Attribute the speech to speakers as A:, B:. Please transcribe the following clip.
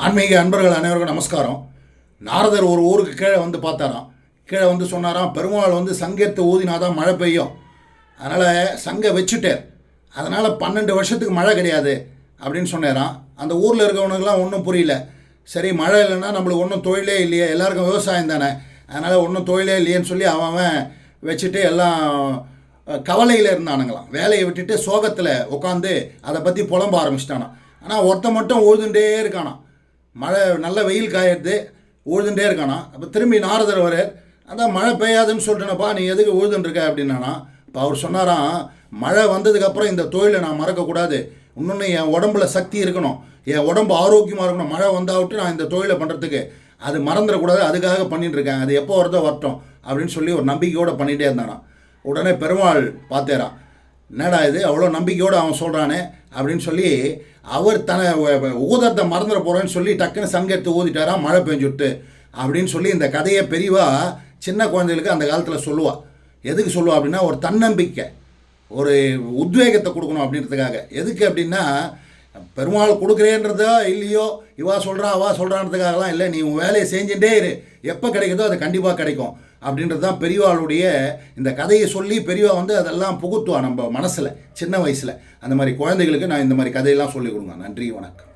A: ஆன்மீக அன்பர்கள் அனைவருக்கும் நமஸ்காரம். நாரதர் ஒரு ஊருக்கு கீழே வந்து பார்த்தாராம். கீழே வந்து சொன்னாராம், பெருமாள் வந்து சங்கத்தை ஊதினாதான் மழை பெய்யும், அதனால் சங்கை வச்சுட்டார், அதனால் 12 வருஷத்துக்கு மழை கிடையாது அப்படின்னு சொன்னாராம். அந்த ஊரில் இருக்கவனுக்கெல்லாம் ஒன்றும் புரியல. சரி, மழை இல்லைன்னா நம்மளுக்கு ஒன்றும் தொழிலே இல்லையே, எல்லாருக்கும் விவசாயம் தானே, அதனால் ஒன்றும் தொழிலே இல்லையேன்னு சொல்லி அவன் வச்சுட்டு எல்லாம் கவலையில் இருந்தானுங்களாம். வேலையை விட்டுட்டு சோகத்தில் உட்காந்து அதை பற்றி புலம்ப ஆரம்பிச்சிட்டானான். ஆனால் ஒருத்த மட்டும் உழுதுண்டே இருக்கானான். மழை நல்ல வெயில் காயிடுது, உழுதுண்டே இருக்கானா. அப்போ திரும்பி நாரதர் வரார். அதான் மழை பெய்யாதுன்னு சொல்லிட்டேனப்பா, நீ எதுக்கு உழுதுன்ட்ருக்க அப்படின்னானா. இப்போ அவர் சொன்னாராம், மழை வந்ததுக்கப்புறம் இந்த தொழிலை நான் மறக்கக்கூடாது, இன்னொன்று என் உடம்புல சக்தி இருக்கணும், என் உடம்பு ஆரோக்கியமாக இருக்கணும், மழை வந்தாவிட்டு நான் இந்த தொழிலை பண்ணுறதுக்கு அது மறந்துடக்கூடாது, அதுக்காக பண்ணிட்டுருக்கேன், அது எப்போ வருதோ வரட்டும் அப்படின்னு சொல்லி ஒரு நம்பிக்கையோடு பண்ணிகிட்டே இருந்தானா. உடனே பெருமாள் பார்த்தேரான், என்னடா இது அவ்வளோ நம்பிக்கையோடு அவன் சொல்கிறானே அப்படின்னு சொல்லி அவர் ஊதத்தை மறந்துட போகிறேன்னு சொல்லி டக்குன்னு சங்கெடுத்து ஊதிட்டாராம், மழை பெஞ்சுட்டு அப்படின்னு சொல்லி இந்த கதையை பெரியவா சின்ன குழந்தைகளுக்கு அந்த காலத்தில் சொல்லுவாள். எதுக்கு சொல்லுவா அப்படின்னா, ஒரு தன்னம்பிக்கை, ஒரு உத்வேகத்தை கொடுக்கணும் அப்படின்றதுக்காக. எதுக்கு அப்படின்னா, பெருமாள் கொடுக்குறேன்றதோ இல்லையோ, இவா சொல்கிறா அவா சொல்கிறான்றதுக்காகலாம் இல்லை, நீ உன் வேலையை செஞ்சுட்டே இரு, எப்போ கிடைக்குதோ அது கண்டிப்பாக கிடைக்கும் அப்படின்றது தான் பெரியவாளுடைய இந்த கதையை சொல்லி பெரியவா வந்து அதெல்லாம் புகுத்துவா நம்ம மனசில் சின்ன வயசில். அந்த மாதிரி குழந்தைகளுக்கு நான் இந்த மாதிரி கதையெல்லாம் சொல்லிக் கொடுங்க. நன்றி, வணக்கம்.